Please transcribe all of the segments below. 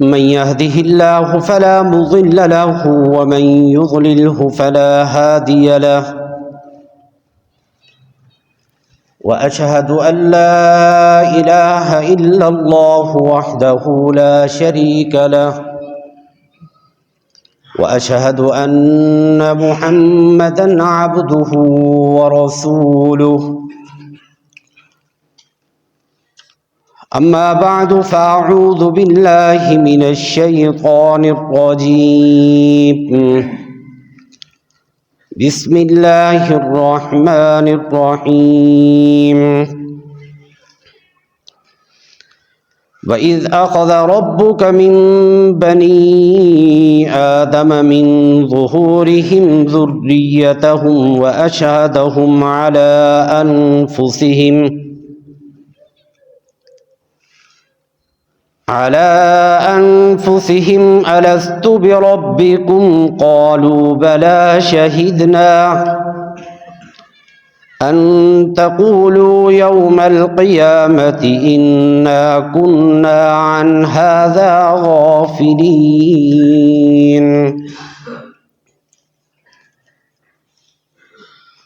من يهده الله فلا مضل له ومن يضلله فلا هادي له وأشهد أن لا إله إلا الله وحده لا شريك له وأشهد أن محمدًا عبده ورسوله أما بعد فأعوذ بالله من الشيطان الرجيم بسم الله الرحمن الرحيم وإذ أخذ ربك من بني آدم من ظهورهم ذريتهم وأشهدهم على أنفسهم ألست بربكم قالوا بلى شهدنا أن تقولوا يوم القيامة إنا كنا عن هذا غافلين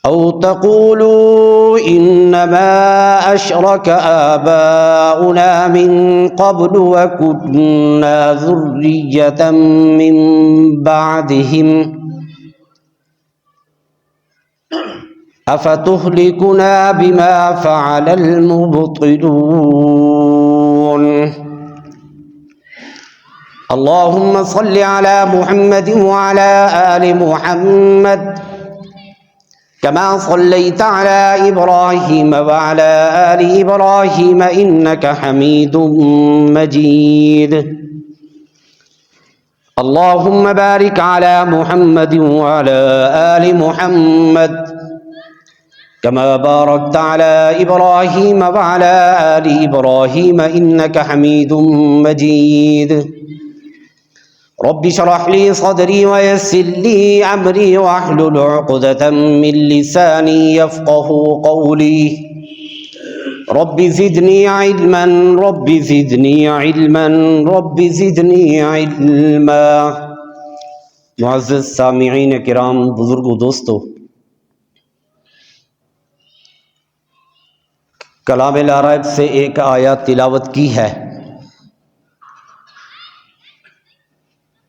أو تقولوا إنما أشرك آباؤنا من قبل وكنا ذرية من بعدهم أفتهلكنا بما فعل المبطلون اللهم صل على محمد وعلى آل محمد كما صليت على إبراهيم وعلى آل إبراهيم إنك حميد مجيد اللهم بارك على محمد وعلى آل محمد كما باركت على إبراهيم وعلى آل إبراهيم إنك حميد مجيد رب اشرح لي صدري ويسر لي أمري واحلل عقدة من لساني يفقه قولي رب زدني علما رب زدني علما رب زدني علما معزز سامعین کرام، بزرگوں، دوستو، کلام لا ریب سے ایک آیت تلاوت کی ہے۔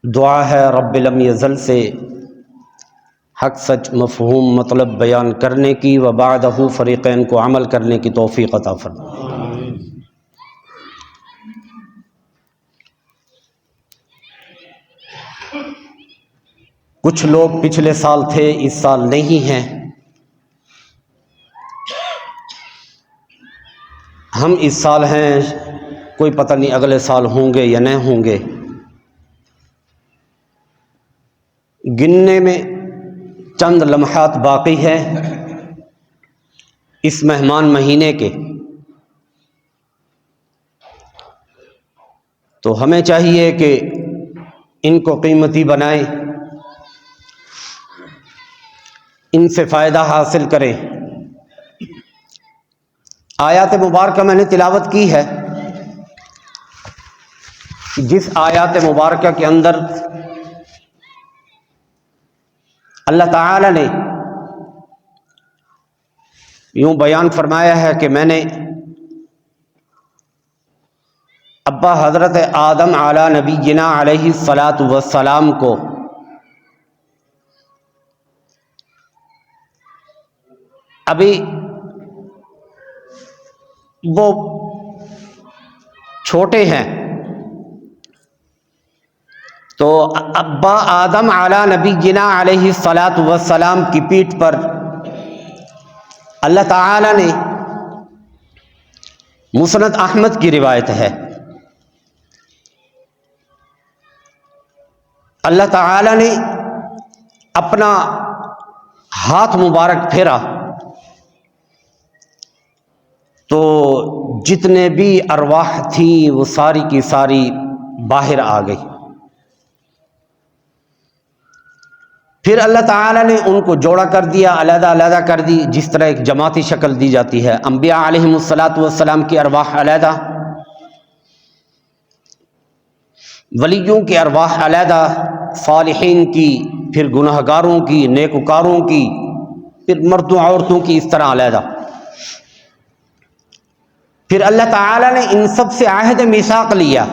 دعا ہے رب لم یزل سے حق سچ مفہوم مطلب بیان کرنے کی و بعدہ فریقین کو عمل کرنے کی توفیق عطا فرما۔ کچھ لوگ پچھلے سال تھے، اس سال نہیں ہیں۔ ہم اس سال ہیں، کوئی پتہ نہیں اگلے سال ہوں گے یا نہیں ہوں گے۔ گننے میں چند لمحات باقی ہے اس مہمان مہینے کے، تو ہمیں چاہیے کہ ان کو قیمتی بنائیں، ان سے فائدہ حاصل کریں۔ آیات مبارکہ میں نے تلاوت کی ہے، جس آیات مبارکہ کے اندر اللہ تعالی نے یوں بیان فرمایا ہے کہ میں نے ابا حضرت آدم علی نبینا علیہ الصلاۃ والسلام کو ابھی وہ چھوٹے ہیں، تو ابا آدم علی نبینا علیہ الصلاۃ والسلام کی پیٹھ پر اللہ تعالی نے، مسند احمد کی روایت ہے، اللہ تعالی نے اپنا ہاتھ مبارک پھیرا تو جتنے بھی ارواح تھی وہ ساری کی ساری باہر آ گئی۔ پھر اللہ تعالیٰ نے ان کو جوڑا کر دیا، علیحدہ علیحدہ کر دی، جس طرح ایک جماعتی شکل دی جاتی ہے۔ انبیاء علیہم الصلاۃ والسلام کی ارواح علیحدہ، ولیوں کی ارواح علیحدہ، صالحین کی، پھر گناہگاروں کی، نیکوکاروں کی، پھر مردوں عورتوں کی اس طرح علیحدہ۔ پھر اللہ تعالیٰ نے ان سب سے عہد میثاق لیا،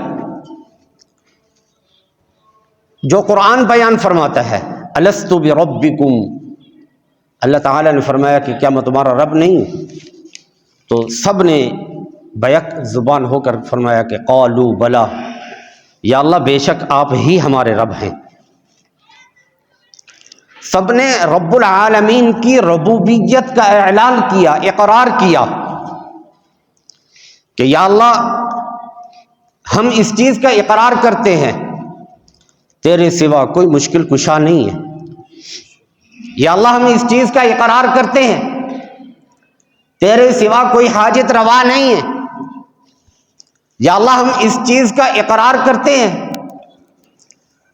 جو قرآن بیان فرماتا ہے الست بربکم، اللہ تعالیٰ نے فرمایا کہ کیا میں تمہارا رب نہیں ہوں؟ تو سب نے بیک زبان ہو کر فرمایا کہ قالوا بلا، یا اللہ بے شک آپ ہی ہمارے رب ہیں۔ سب نے رب العالمین کی ربوبیت کا اعلان کیا، اقرار کیا کہ یا اللہ ہم اس چیز کا اقرار کرتے ہیں تیرے سوا کوئی مشکل کشا نہیں ہے، یا اللہ ہم اس چیز کا اقرار کرتے ہیں تیرے سوا کوئی حاجت روا نہیں ہے، یا اللہ ہم اس چیز کا اقرار کرتے ہیں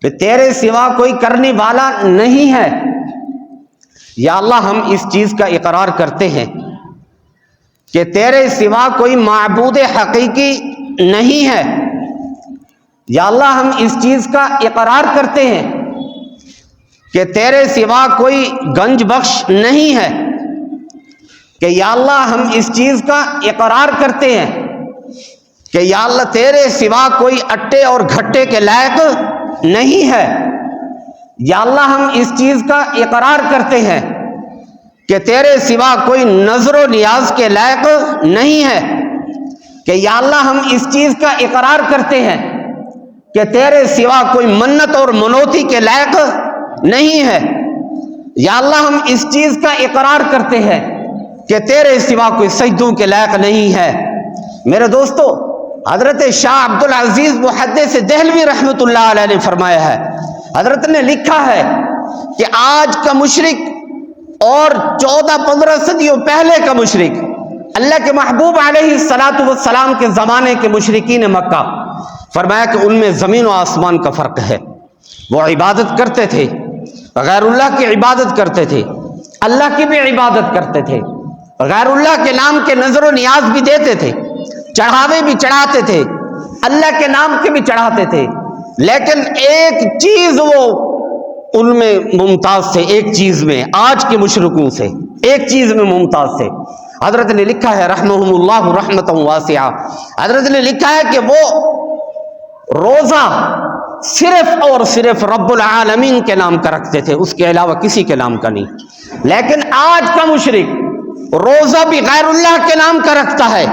کہ تیرے سوا کوئی کرنے والا نہیں ہے، یا اللہ ہم اس چیز کا اقرار کرتے ہیں کہ تیرے سوا کوئی معبود حقیقی نہیں ہے، یا اللہ ہم اس چیز کا اقرار کرتے ہیں کہ تیرے سوا کوئی گنج بخش نہیں ہے، کہ یا اللہ ہم اس چیز کا اقرار کرتے ہیں کہ یا اللہ تیرے سوا کوئی اٹے اور گھٹے کے لائق نہیں ہے، یا اللہ ہم اس چیز کا اقرار کرتے ہیں کہ تیرے سوا کوئی نظر و نیاز کے لائق نہیں ہے، کہ یا اللہ ہم اس چیز کا اقرار کرتے ہیں کہ تیرے سوا کوئی منت اور منوتی کے لائق نہیں ہے، یا اللہ ہم اس چیز کا اقرار کرتے ہیں کہ تیرے سوا کوئی سجدوں کے لائق نہیں ہے۔ میرے دوستو، حضرت شاہ عبدالعزیز محدث دہلوی رحمۃ اللہ علیہ نے فرمایا ہے، حضرت نے لکھا ہے کہ آج کا مشرک اور 14-15 صدیوں پہلے کا مشرک، اللہ کے محبوب علیہ الصلاۃ والسلام کے زمانے کے مشرکین مکہ، فرمایا کہ ان میں زمین و آسمان کا فرق ہے۔ وہ عبادت کرتے تھے، غیر اللہ کی عبادت کرتے تھے، اللہ کی بھی عبادت کرتے تھے، غیر اللہ کے نام کے نظر و نیاز بھی دیتے تھے، چڑھاوے بھی چڑھاتے تھے، اللہ کے نام کے بھی چڑھاتے تھے، لیکن ایک چیز وہ ان میں ممتاز تھے، ایک چیز میں آج کے مشرکوں سے ایک چیز میں ممتاز تھے۔ حضرت نے لکھا ہے رحمہم اللہ رحمۃ واسعہ، حضرت نے لکھا ہے کہ وہ روزہ صرف اور صرف رب العالمین کے نام کا رکھتے تھے، اس کے علاوہ کسی کے نام کا نہیں۔ لیکن آج کا مشرک روزہ بھی غیر اللہ کے نام کا رکھتا ہے،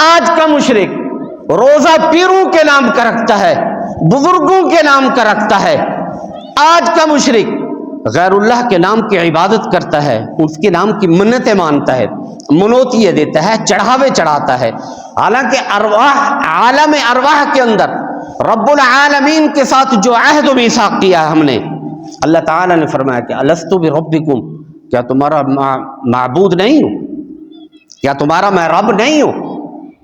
آج کا مشرک روزہ پیروں کے نام کا رکھتا ہے، بزرگوں کے نام کا رکھتا ہے، آج کا مشرک غیر اللہ کے نام کی عبادت کرتا ہے، اس کے نام کی منتیں مانتا ہے، منوتیے دیتا ہے، چڑھاوے چڑھاتا ہے، حالانکہ عالم ارواح کے اندر رب العالمین کے ساتھ جو عہد و میثاق کیا ہے ہم نے، اللہ تعالیٰ نے فرمایا کہ الست بربکم، کیا تمہارا معبود نہیں ہوں؟ کیا تمہارا میں رب نہیں ہوں؟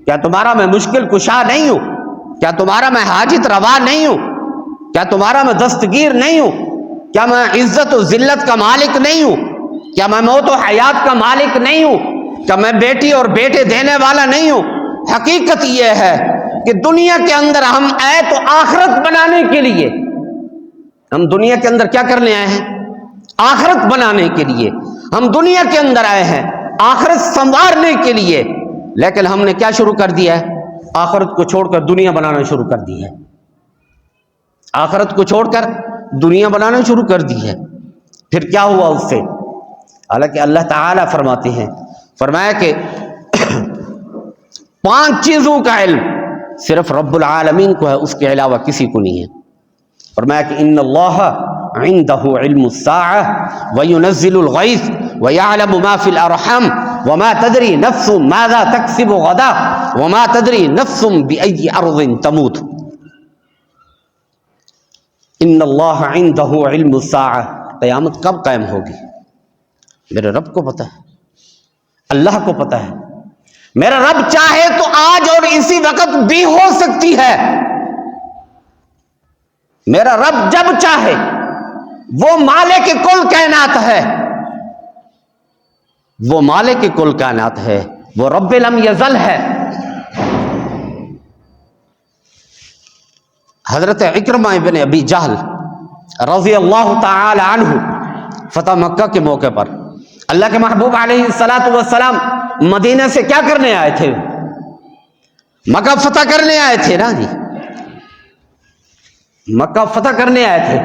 کیا تمہارا میں مشکل کشا نہیں ہوں؟ کیا تمہارا میں حاجت روا نہیں ہوں؟ کیا تمہارا میں دستگیر نہیں ہوں؟ کیا میں عزت و ذلت کا مالک نہیں ہوں؟ کیا میں موت و حیات کا مالک نہیں ہوں؟ کیا میں بیٹی اور بیٹے دینے والا نہیں ہوں؟ حقیقت یہ ہے کہ دنیا کے اندر ہم آئے تو آخرت بنانے کے لیے، ہم دنیا کے اندر کیا کرنے آئے ہیں؟ آخرت بنانے کے لیے ہم دنیا کے اندر آئے ہیں، آخرت سنوارنے کے لیے، لیکن ہم نے کیا شروع کر دیا ہے؟ آخرت کو چھوڑ کر دنیا بنانا شروع کر دی ہے، آخرت کو چھوڑ کر دنیا بنانا شروع کر دی ہے۔ پھر کیا ہوا اس سے؟ حالانکہ اللہ تعالیٰ فرماتے ہیں، فرمایا کہ 5 چیزوں کا علم صرف رب العالمین کو ہے، اس کے علاوہ کسی کو نہیں ہے۔ فرمایا کہ ان اللہ عنده علم الساعة وينزل الغيث ويعلم ما في الارحام وما تدري نفس ماذا تكسب غدا وما تدري نفس بأي ارض تموت۔ ان اللہ عنده علم الساعة، قیامت کب قائم ہوگی میرے رب کو پتہ ہے، اللہ کو پتہ ہے۔ میرا رب چاہے تو آج اور اسی وقت بھی ہو سکتی ہے، میرا رب جب چاہے، وہ مالک کل کائنات ہے، وہ مالک کل کائنات ہے، وہ رب لم یزل ہے۔ حضرت اکرمہ ابن ابی جہل رضی اللہ تعالی عنہ فتح مکہ کے موقع پر اللہ کے محبوب علیہ الصلوۃ والسلام مدینہ سے کیا کرنے آئے تھے؟ مکہ فتح کرنے آئے تھے نا جی، مکہ فتح کرنے آئے تھے۔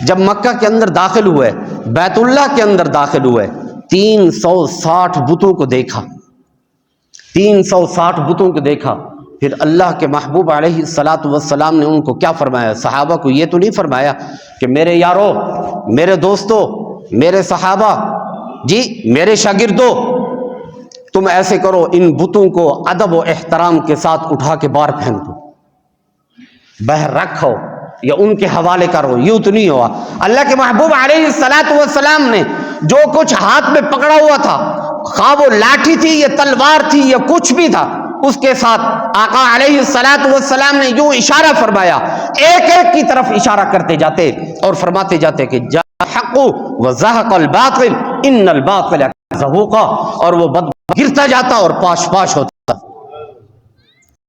جب مکہ کے اندر داخل ہوئے، بیت اللہ کے اندر داخل ہوئے، 360 بتوں کو دیکھا، 360 بتوں کو دیکھا۔ پھر اللہ کے محبوب علیہ الصلوۃ والسلام نے ان کو کیا فرمایا؟ صحابہ کو یہ تو نہیں فرمایا کہ میرے یارو، میرے دوستو، میرے صحابہ، جی میرے شاگردو، تم ایسے کرو، ان بتوں کو ادب و احترام کے ساتھ اٹھا کے باہر پھینک دو، باہر رکھو یا ان کے حوالے کرو۔ یوں تو نہیں ہوا۔ اللہ کے محبوب علیہ الصلوۃ والسلام نے جو کچھ ہاتھ میں پکڑا ہوا تھا، خواہ وہ لاٹھی تھی یا تلوار تھی یا کچھ بھی تھا، اس کے ساتھ آقا علیہ الصلوۃ والسلام نے یوں اشارہ فرمایا، ایک ایک کی طرف اشارہ کرتے جاتے اور فرماتے جاتے کہ جاء الحق وزهق الباطل ان الباطل كان زهوقا، اور وہ گرتا جاتا اور پاش پاش ہوتا،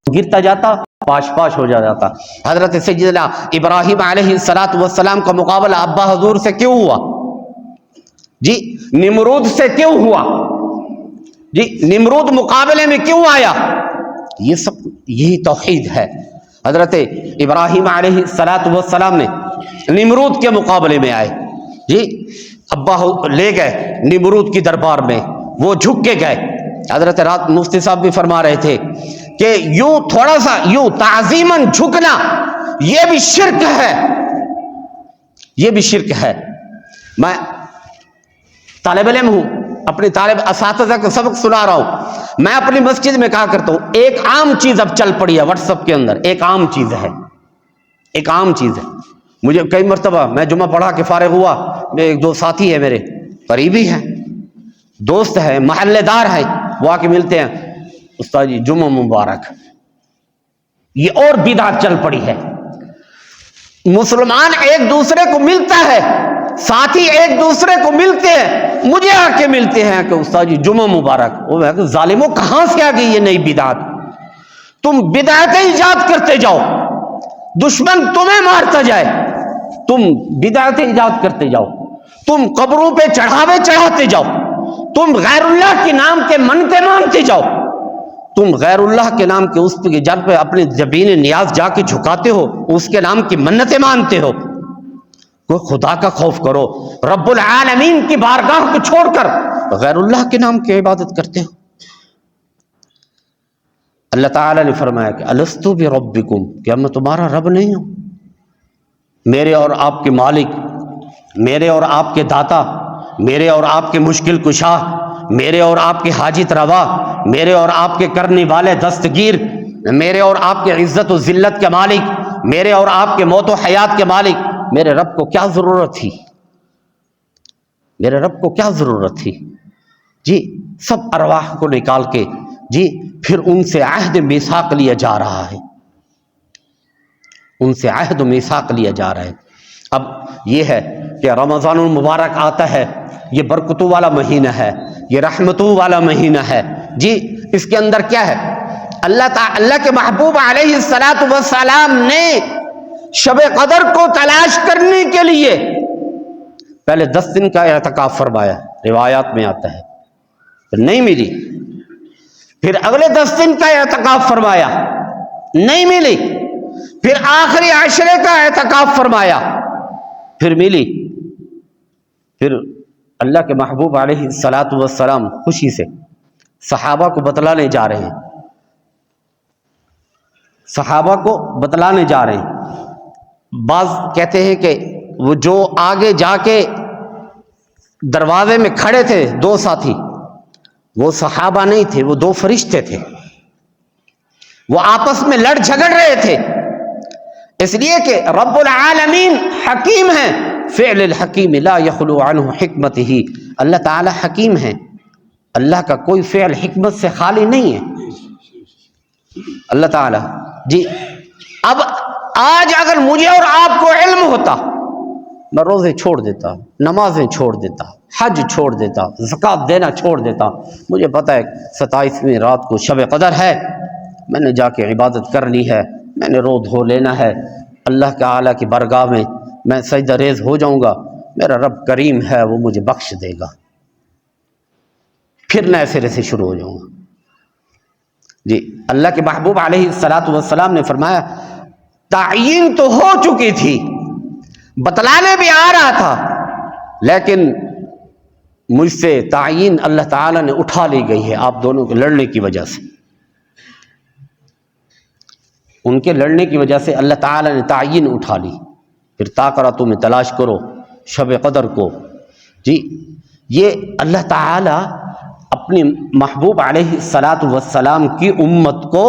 گرتا جاتا پاش پاش ہو جاتا۔ حضرت سیدنا ابراہیم علیہ الصلوۃ والسلام کا مقابلہ ابا حضور سے کیوں ہوا؟ جی نمرود سے کیوں ہوا؟ جی نمرود مقابلے میں کیوں آیا؟ یہ سب یہی توحید ہے۔ حضرت ابراہیم علیہ الصلوۃ والسلام نے نمرود کے مقابلے میں آئے، جی ابا لے گئے نمرود کی دربار میں، وہ جھک کے گئے۔ حضرت رات مفتی صاحب بھی فرما رہے تھے کہ یوں تھوڑا سا یوں تعظیماً جھکنا یہ بھی شرک ہے، یہ بھی شرک ہے۔ میں طالب علم ہوں، اپنی طالب اساتذہ کو سبق سنا رہا ہوں۔ میں اپنی مسجد میں کہا کرتا ہوں، ایک عام چیز اب چل پڑی ہے واٹس ایپ کے اندر، ایک عام چیز ہے، ایک عام چیز ہے۔ مجھے کئی مرتبہ میں جمعہ پڑھا کے فارغ ہوا، ایک دو ساتھی ہے میرے قریبی ہیں، دوست ہیں، محلے دار ہیں، وہ آ کے ملتے ہیں، استاد جی جمعہ مبارک۔ یہ اور بدعت چل پڑی ہے۔ مسلمان ایک دوسرے کو ملتا ہے، ساتھی ایک دوسرے کو ملتے ہیں، مجھے آ کے ملتے ہیں کہ استاد جی جمعہ مبارک۔ وہ ہے کہ ظالموں کہاں سے آ گئی یہ نئی بدعت؟ تم بدعتیں ایجاد کرتے جاؤ، دشمن تمہیں مارتا جائے، تم بدعتیں ایجاد کرتے جاؤ، تم قبروں پہ چڑھاوے چڑھاتے جاؤ، تم غیر اللہ کے نام کے منتیں مانتے جاؤ، تم غیر اللہ کے نام کے اس پہ جن پہ اپنی جبین نیاز جا کے جھکاتے ہو، اس کے نام کی منتیں مانتے ہو۔ کوئی خدا کا خوف کرو، رب العالمین کی بارگاہ کو چھوڑ کر غیر اللہ کے نام کی عبادت کرتے ہو۔ اللہ تعالیٰ نے فرمایا کہ الستو بربکم، کیا میں تمہارا رب نہیں ہوں؟ میرے اور آپ کے مالک، میرے اور آپ کے داتا، میرے اور آپ کے مشکل کشا، میرے اور آپ کے حاجت روا، میرے اور آپ کے کرنے والے دستگیر، میرے اور آپ کے عزت و ذلت کے مالک، میرے اور آپ کے موت و حیات کے مالک۔ میرے رب کو کیا ضرورت تھی؟ میرے رب کو کیا ضرورت تھی؟ جی سب ارواح کو نکال کے جی پھر ان سے عہد میثاق لیا جا رہا ہے، ان سے عہد و میثاق لیا جا رہا ہے۔ اب یہ ہے کہ رمضان المبارک آتا ہے، یہ برکتوں والا مہینہ ہے، یہ رحمتوں والا مہینہ ہے۔ جی اس کے اندر کیا ہے؟ اللہ کے محبوب علیہ الصلوۃ والسلام نے شب قدر کو تلاش کرنے کے لیے پہلے 10 دن کا اعتکاف فرمایا، روایات میں آتا ہے، پھر نہیں ملی، پھر اگلے 10 دن کا اعتکاف فرمایا، نہیں ملی، پھر آخری عشرے کا اعتکاف فرمایا، پھر ملی۔ پھر اللہ کے محبوب علیہ الصلوۃ والسلام خوشی سے صحابہ کو بتلانے جا رہے ہیں، صحابہ کو بتلانے جا رہے ہیں۔ بعض کہتے ہیں کہ وہ جو آگے جا کے دروازے میں کھڑے تھے 2 ساتھی، وہ صحابہ نہیں تھے، وہ 2 فرشتے تھے، وہ آپس میں لڑ جھگڑ رہے تھے، اس لیے کہ رب العالمین حکیم ہیں، فعل الحکیم لا یخلو عنہ حکمتہ، اللہ تعالی حکیم ہے، اللہ کا کوئی فعل حکمت سے خالی نہیں ہے اللہ تعالی۔ جی اب آج اگر مجھے اور آپ کو علم ہوتا، میں روزے چھوڑ دیتا، نمازیں چھوڑ دیتا، حج چھوڑ دیتا، زکوٰۃ دینا چھوڑ دیتا۔ مجھے پتہ ہے 27ویں رات کو شب قدر ہے، میں نے جا کے عبادت کرنی ہے، میں نے رو دھو لینا ہے، اللہ کے اعلیٰ کی بارگاہ میں سجدہ ریز ہو جاؤں گا، میرا رب کریم ہے، وہ مجھے بخش دے گا، پھر نئے سرے سے شروع ہو جاؤں گا۔ جی اللہ کے محبوب علیہ الصلاۃ والسلام نے فرمایا تعین تو ہو چکی تھی، بتلانے بھی آ رہا تھا، لیکن مجھ سے تعین اللہ تعالیٰ نے اٹھا لی گئی ہے آپ دونوں کے لڑنے کی وجہ سے۔ ان کے لڑنے کی وجہ سے اللہ تعالیٰ نے تعین اٹھا لی۔ پھر طاقراتوں میں تلاش کرو شب قدر کو۔ جی یہ اللہ تعالیٰ اپنے محبوب علیہ الصلاۃ والسلام کی امت کو،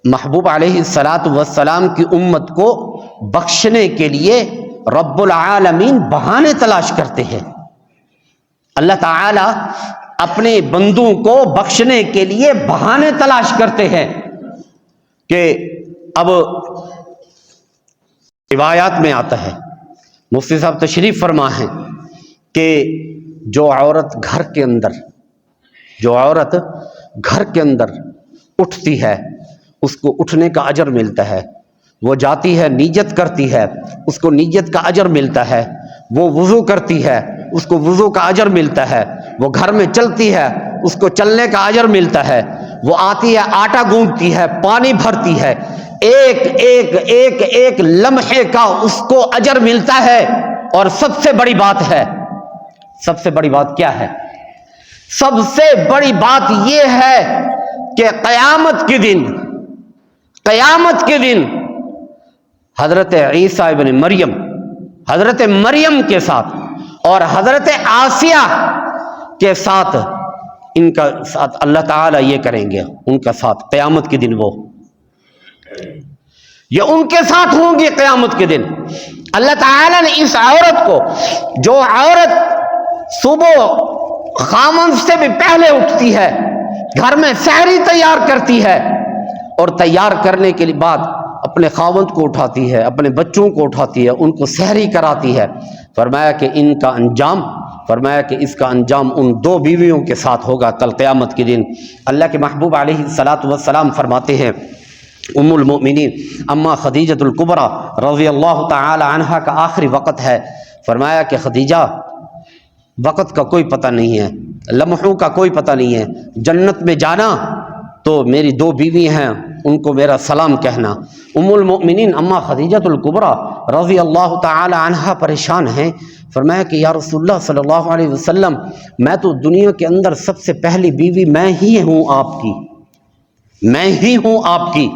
محبوب علیہ الصلاۃ والسلام کی امت کو بخشنے کے لیے رب العالمین بہانے تلاش کرتے ہیں۔ اللہ تعالیٰ اپنے بندوں کو بخشنے کے لیے بہانے تلاش کرتے ہیں کہ اب روایات میں آتا ہے، مفتی صاحب تشریف فرما ہے کہ جو عورت گھر کے اندر اٹھتی ہے اس کو اٹھنے کا اجر ملتا ہے، وہ جاتی ہے نیت کرتی ہے اس کو نیت کا اجر ملتا ہے، وہ وضو کرتی ہے اس کو وضو کا اجر ملتا ہے، وہ گھر میں چلتی ہے اس کو چلنے کا اجر ملتا ہے، وہ آتی ہے آٹا گوندتی ہے، پانی بھرتی ہے، ایک ایک ایک ایک لمحے کا اس کو اجر ملتا ہے۔ اور سب سے بڑی بات ہے، سب سے بڑی بات کیا ہے؟ سب سے بڑی بات یہ ہے کہ قیامت کے دن حضرت عیسیٰ ابن مریم، حضرت مریم کے ساتھ اور حضرت آسیہ کے ساتھ، ان کا ساتھ اللہ تعالیٰ یہ کریں گے، ان کا ساتھ قیامت کے دن، وہ یہ ان کے ساتھ ہوں گے قیامت کے دن۔ اللہ تعالیٰ نے اس عورت کو، جو عورت صبح خامن سے بھی پہلے اٹھتی ہے، گھر میں سحری تیار کرتی ہے اور تیار کرنے کے بعد اپنے خاوند کو اٹھاتی ہے، اپنے بچوں کو اٹھاتی ہے، ان کو سحری کراتی ہے، فرمایا کہ اس کا انجام ان دو بیویوں کے ساتھ ہوگا کل قیامت کے دن۔ اللہ کے محبوب علیہ الصلاۃ والسلام فرماتے ہیں، ام المؤمنین اما خدیجۃ الکبریٰ رضی اللہ تعالی عنہا کا آخری وقت ہے، فرمایا کہ خدیجہ وقت کا کوئی پتہ نہیں ہے، لمحوں کا کوئی پتہ نہیں ہے، جنت میں جانا تو میری دو بیوی ہیں، ان کو میرا سلام کہنا۔ ام المؤمنین اما خدیجۃ الکبریٰ رضی اللہ تعالی عنہا پریشان ہیں، فرمایا کہ یا رسول اللہ صلی اللہ علیہ وسلم، میں تو دنیا کے اندر سب سے پہلی بیوی میں ہی ہوں آپ کی۔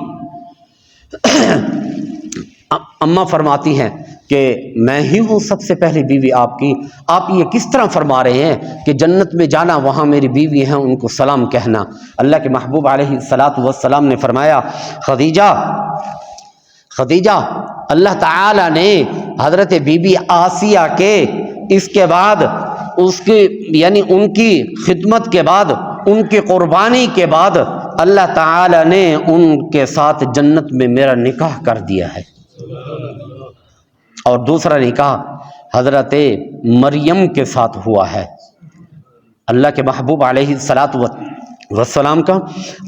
اماں فرماتی ہیں کہ میں ہی ہوں سب سے پہلی بیوی آپ کی، آپ یہ کس طرح فرما رہے ہیں کہ جنت میں جانا، وہاں میری بیوی ہیں، ان کو سلام کہنا؟ اللہ کے محبوب علیہ الصلاۃ والسلام نے فرمایا خدیجہ اللہ تعالی نے حضرت بی بی آسیہ کے اس کے بعد اس کی یعنی ان کی خدمت کے بعد، ان کی قربانی کے بعد اللہ تعالی نے ان کے ساتھ جنت میں میرا نکاح کر دیا ہے۔ اور دوسرا نکاح حضرت مریم کے ساتھ ہوا ہے۔ اللہ کے محبوب علیہ الصلاۃ والسلام کا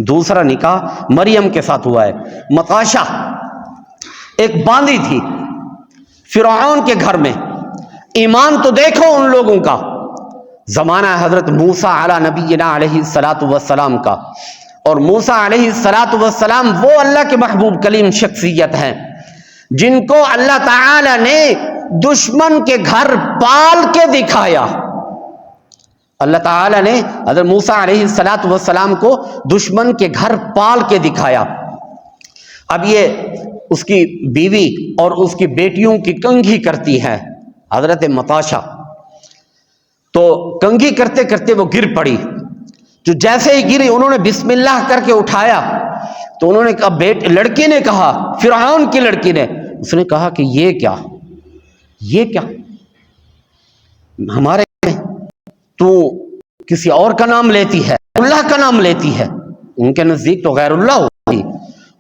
دوسرا نکاح مریم کے ساتھ ہوا ہے۔ مقاشہ ایک باندی تھی فرعون کے گھر میں، ایمان تو دیکھو ان لوگوں کا، زمانہ حضرت موسیٰ علی نبینا علیہ الصلاۃ والسلام کا، اور موسیٰ علیہ الصلاۃ والسلام وہ اللہ کے محبوب کلیم شخصیت ہیں جن کو اللہ تعالی نے دشمن کے گھر پال کے دکھایا۔ اللہ تعالی نے حضرت موسیٰ علیہ الصلاۃ والسلام کو دشمن کے گھر پال کے دکھایا۔ اب یہ اس کی بیوی اور اس کی بیٹیوں کی کنگھی کرتی ہے حضرت مقاشہ، تو کنگھی کرتے کرتے وہ گر پڑی، جو جیسے ہی گری انہوں نے بسم اللہ کر کے اٹھایا، تو انہوں نے کہا، لڑکی نے کہا، فرعون کی لڑکی نے، اس نے کہا کہ یہ کیا ہمارے تو کسی اور کا نام لیتی ہے، اللہ کا نام لیتی ہے، ان کے نزدیک تو غیر اللہ ہوتی۔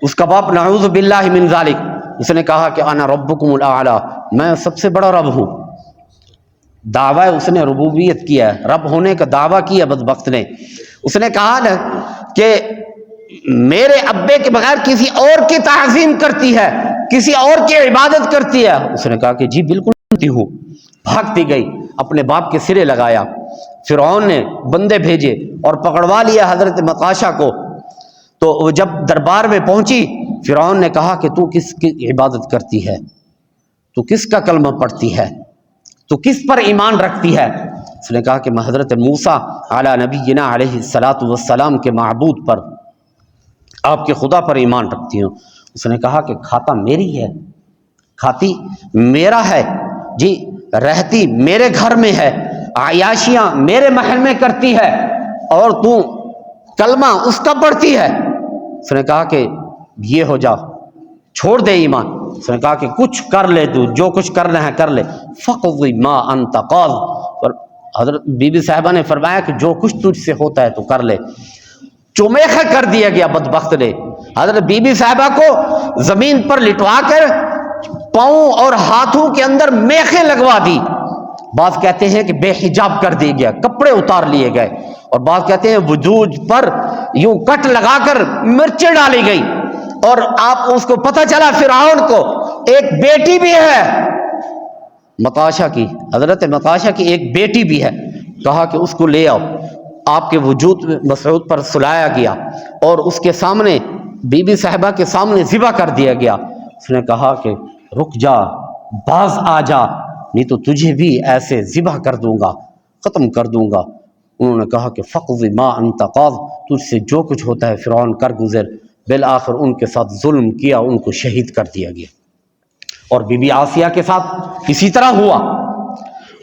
اس کا باپ نعوذ باللہ من ذالک، اس نے کہا کہ انا ربکم الاعلی، میں سب سے بڑا رب ہوں۔ دعویٰ اس نے ربوبیت کیا ہے، رب ہونے کا دعویٰ کیا بدبخت نے۔ اس نے کہا نا کہ میرے ابے کے بغیر کسی اور کی تعظیم کرتی ہے، کسی اور کی عبادت کرتی ہے؟ اس نے کہا کہ جی بالکل کرتی ہوں۔ بھاگتی گئی، اپنے باپ کے سرے لگایا۔ فرعون نے بندے بھیجے اور پکڑوا لیا حضرت مقاشہ کو۔ تو وہ جب دربار میں پہنچی، فرعون نے کہا کہ تو کس کی عبادت کرتی ہے؟ تو کس کا کلمہ پڑھتی ہے؟ تو کس پر ایمان رکھتی ہے؟ اس نے کہا کہ میں حضرت موسیٰ علی نبینا علیہ الصلاۃ والسلام کے معبود پر، آپ کے خدا پر ایمان رکھتی ہوں۔ اس نے کہا کہ کھاتا میری ہے، کھاتی میرا ہے جی، رہتی میرے گھر میں ہے، عیاشیاں میرے محل میں کرتی ہے، اور تو کلمہ اس کا پڑھتی ہے۔ اس نے کہا کہ یہ ہو جا، چھوڑ دے ایمان۔ اس نے کہا کہ کچھ کر لے، تو جو کچھ کرنا ہے کر لے۔ فَقْضِ مَا أَنْتَ قَاضٍ، اور حضرت بی بی صاحبہ نے فرمایا کہ جو کچھ تجھ سے ہوتا ہے تو کر لے۔ چمیخہ کر دیا گیا بدبخت نے۔ حضرت بی بی صاحبہ کو زمین پر لٹوا کر پاؤں اور ہاتھوں کے اندر میخیں لگوا دی۔ بعض کہتے ہیں کہ بے حجاب کر دیا گیا، کپڑے اتار لیے گئے، اور بعض کہتے ہیں وجود پر یوں کٹ لگا کر مرچیں ڈالی گئی۔ اور آپ اس کو پتہ چلا فرعون کو ایک بیٹی بھی ہے مقاشہ کی، حضرت مقاشہ کی ایک بیٹی بھی ہے۔ کہا کہ اس کو لے آؤ۔ آپ کے وجود مسعود پر سلایا گیا اور اس کے سامنے، بی بی صاحبہ کے سامنے ذبح کر دیا گیا۔ اس نے کہا کہ رک جا، باز آ جا، نہیں تو تجھے بھی ایسے ذبح کر دوں گا، ختم کر دوں گا۔ انہوں نے کہا کہ فَقْضِ مَا أَنْتَ قَاضٍ، تجھ سے جو کچھ ہوتا ہے فرعون کر گزر۔ بالآخر ان کے ساتھ ظلم کیا، ان کو شہید کر دیا گیا۔ اور بی بی آسیہ کے ساتھ اسی طرح ہوا،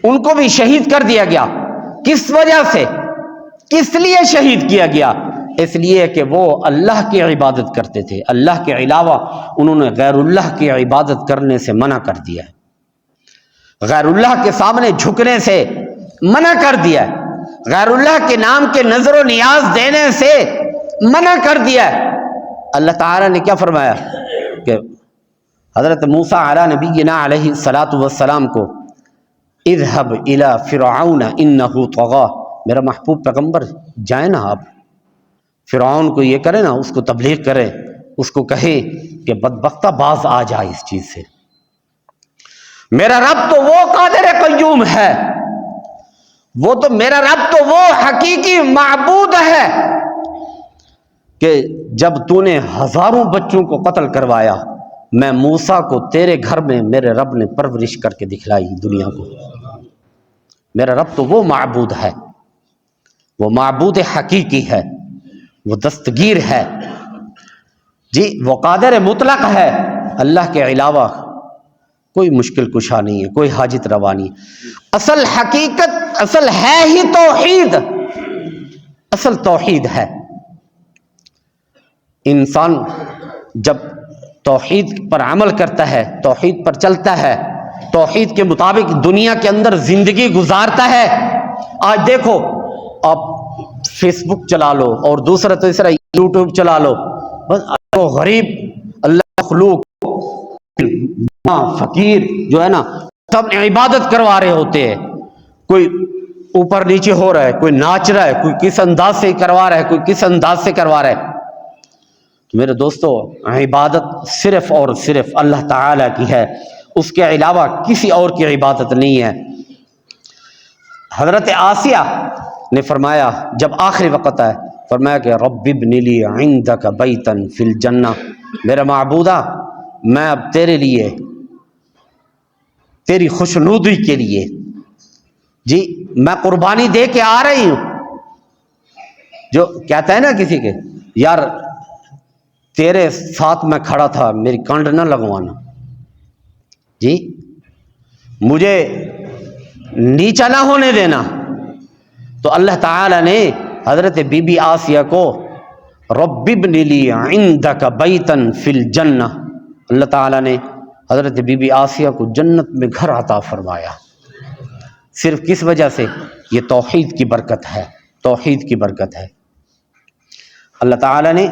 ان کو بھی شہید کر دیا گیا۔ کس وجہ سے، کس لیے شہید کیا گیا؟ اس لیے کہ وہ اللہ کی عبادت کرتے تھے، اللہ کے علاوہ انہوں نے غیر اللہ کی عبادت کرنے سے منع کر دیا ہے، غیر اللہ کے سامنے جھکنے سے منع کر دیا ہے، غیر اللہ کے نام کے نظر و نیاز دینے سے منع کر دیا ہے۔ اللہ تعالیٰ نے کیا فرمایا کہ حضرت موسیٰ علی نبینا علیہ الصلاۃ والسلام کو اذهب الى فرعون انه طغى، میرا محبوب پیغمبر جائیں نا آپ فرعون کو یہ کرے نا، اس کو تبلیغ کرے، اس کو کہے کہ بدبختہ باز آ جائے اس چیز سے۔ میرا رب تو وہ قادر قیوم ہے، وہ تو میرا رب تو وہ حقیقی معبود ہے کہ جب تو نے ہزاروں بچوں کو قتل کروایا، میں موسیٰ کو تیرے گھر میں میرے رب نے پرورش کر کے دکھلائی دنیا کو۔ میرا رب تو وہ معبود ہے، وہ معبود حقیقی ہے، وہ دستگیر ہے جی، وہ قادر مطلق ہے۔ اللہ کے علاوہ کوئی مشکل کشا نہیں ہے، کوئی حاجت روا نہیں۔ اصل حقیقت، اصل ہے ہی توحید، اصل توحید ہے۔ انسان جب توحید پر عمل کرتا ہے، توحید پر چلتا ہے، توحید کے مطابق دنیا کے اندر زندگی گزارتا ہے۔ آج دیکھو آپ فیس بک چلا لو اور دوسرا تیسرا یوٹیوب چلا لو، بس غریب اللہ مخلوق فقیر جو ہے نا سب عبادت کروا رہے ہوتے ہیں، کوئی اوپر نیچے ہو رہا ہے، کوئی ناچ رہا ہے، کوئی کس انداز سے کروا رہا ہے، کوئی کس انداز سے کروا رہا ہے۔ تو میرے دوستو، عبادت صرف اور صرف اللہ تعالیٰ کی ہے، اس کے علاوہ کسی اور کی عبادت نہیں ہے۔ حضرت آسیہ نے فرمایا جب آخری وقت آئے، فرمایا کہ رب ابن لی عندک بیتا فی الجنہ، میرا معبودہ میں اب تیرے لیے، تیری خوشنودی کے لیے جی میں قربانی دے کے آ رہی ہوں۔ جو کہتا ہے نا کسی کے، یار تیرے ساتھ میں کھڑا تھا، میری کانڈ نہ لگوانا جی، مجھے نیچا نہ ہونے دینا۔ تو اللہ تعالی نے حضرت بی بی آسیہ کو رب ابن لی عندک بیتا فی الجنہ، اللہ تعالی نے حضرت بی بی آسیہ کو جنت میں گھر عطا فرمایا۔ صرف کس وجہ سے؟ یہ توحید کی برکت ہے، توحید کی برکت ہے۔ اللہ تعالی نے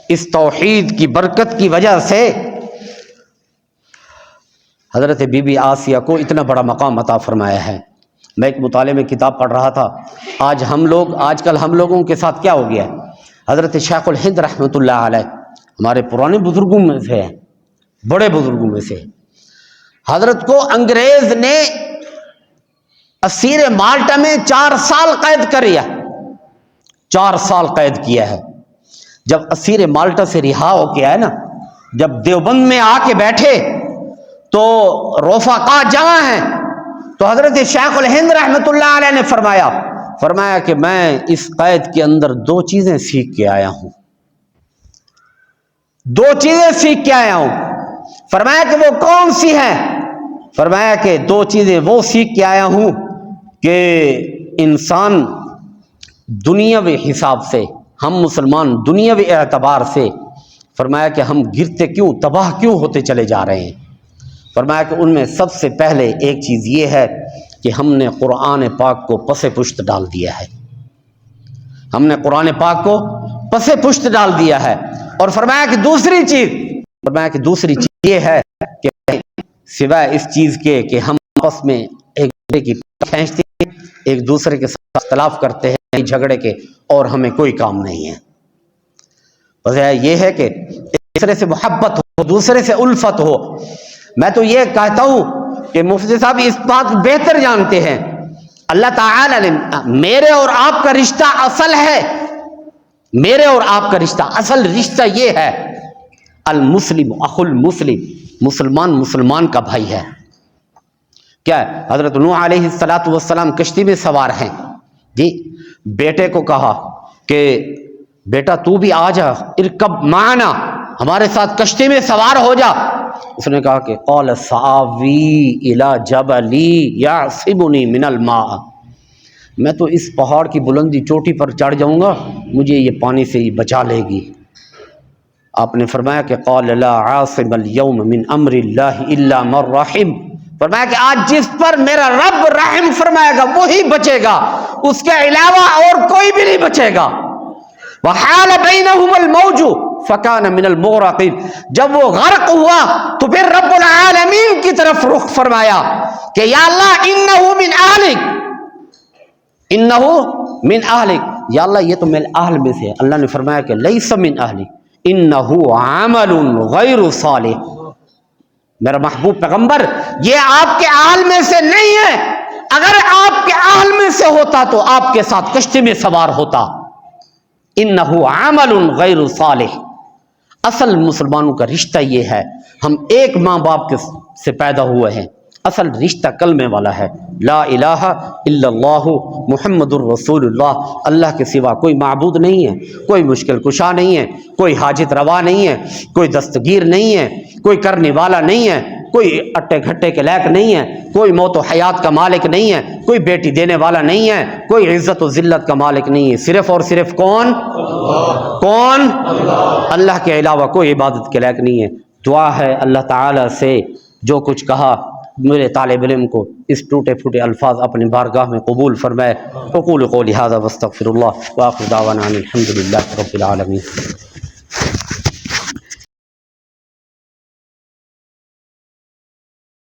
اس توحید کی برکت کی وجہ سے حضرت بی بی آسیہ کو اتنا بڑا مقام عطا فرمایا ہے۔ میں ایک مطالعے میں کتاب پڑھ رہا تھا، آج کل ہم لوگوں کے ساتھ کیا ہو گیا ہے؟ حضرت شیخ الہند رحمۃ اللہ علیہ ہمارے پرانے بزرگوں میں سے ہیں، بڑے بزرگوں میں سے۔ حضرت کو انگریز نے اسیر مالٹا میں 4 سال قید کریا، 4 سال قید کیا ہے۔ جب اسیر مالٹا سے رہا ہو کے آئے نا، جب دیوبند میں آ کے بیٹھے تو رفقا جمع ہیں، تو حضرت شیخ الہند رحمۃ اللہ علیہ نے فرمایا کہ میں اس قید کے اندر 2 چیزیں سیکھ کے آیا ہوں، 2 چیزیں سیکھ کے آیا ہوں۔ فرمایا کہ وہ کون سی ہیں؟ فرمایا کہ 2 چیزیں وہ سیکھ کے آیا ہوں کہ انسان دنیاوی حساب سے، ہم مسلمان دنیاوی اعتبار سے، فرمایا کہ ہم گرتے کیوں، تباہ کیوں ہوتے چلے جا رہے ہیں۔ فرمایا کہ ان میں سب سے پہلے ایک چیز یہ ہے کہ ہم نے قرآن پاک کو پس پشت ڈال دیا ہے، ہم نے قرآن پاک کو پس پشت ڈال دیا ہے۔ اور فرمایا کہ دوسری چیز یہ ہے کہ سوائے اس چیز کے کہ ہم آپس میں ایک دوسرے کی کھینچتے ہیں، ایک دوسرے کے ساتھ اختلاف کرتے ہیں جھگڑے کے، اور ہمیں کوئی کام نہیں ہے۔ وجہ یہ ہے کہ ایک دوسرے سے محبت ہو، دوسرے سے الفت ہو۔ میں تو یہ کہتا ہوں کہ مفتی صاحب اس بات بہتر جانتے ہیں، اللہ تعالی نے میرے اور آپ کا رشتہ اصل ہے، میرے اور آپ کا رشتہ اصل رشتہ یہ ہے، المسلم اخو المسلم، مسلمان مسلمان کا بھائی ہے۔ کیا ہے؟ حضرت نوح علیہ السلام کشتی میں سوار ہیں جی، بیٹے کو کہا کہ بیٹا تو بھی آ جا، ارکب معنا، ہمارے ساتھ کشتی میں سوار ہو جا۔ اس نے کہا کہ قال سآوی الی جبل یعصمنی من الماء، میں تو اس پہاڑ کی بلندی چوٹی پر چڑھ جاؤں گا، مجھے یہ پانی سے ہی بچا لے گی۔ آپ نے فرمایا کہ قال لا عاصم اليوم من امر اللہ الا من رحم، فرمایا کہ آج جس پر میرا رب رحم فرمائے گا وہی بچے گا، اس کے علاوہ اور کوئی بھی نہیں بچے گا۔ وحال بینہم الموج فکان من المغرقین، جب وہ غرق ہوا تو پھر رب العالمین کی طرف رخ فرمایا کہ یا اللہ انہو من اہلک، انہو من اہلک، یا اللہ یہ تو میرے اہل میں سے۔ اللہ نے فرمایا کہ لیس من اہلک انہو عمل غیر صالح، میرا محبوب پیغمبر یہ آپ کے اہل میں سے نہیں ہے، اگر آپ کے اہل میں سے ہوتا تو آپ کے ساتھ کشتی میں سوار ہوتا۔ انہو عمل غیر صالح، اصل مسلمانوں کا رشتہ یہ ہے، ہم ایک ماں باپ سے پیدا ہوئے ہیں، اصل رشتہ کلمے والا ہے، لا الہ الا اللہ محمد الرسول اللہ، اللہ کے سوا کوئی معبود نہیں ہے، کوئی مشکل کشا نہیں ہے، کوئی حاجت روا نہیں ہے، کوئی دستگیر نہیں ہے، کوئی کرنے والا نہیں ہے، کوئی اٹے گھٹے کے لائق نہیں ہے، کوئی موت و حیات کا مالک نہیں ہے، کوئی بیٹی دینے والا نہیں ہے، کوئی عزت و ذلت کا مالک نہیں ہے، صرف اور صرف کون؟ کون؟ اللہ کے علاوہ کوئی عبادت کے لائق نہیں ہے۔ دعا ہے اللہ تعالی سے جو کچھ کہا میرے طالب علم کو اس ٹوٹے پھوٹے الفاظ اپنی بارگاہ میں قبول فرمائے۔ اقول قولی ھذا واستغفر اللہ، وآخر دعوانا ان الحمد للہ رب العالمین۔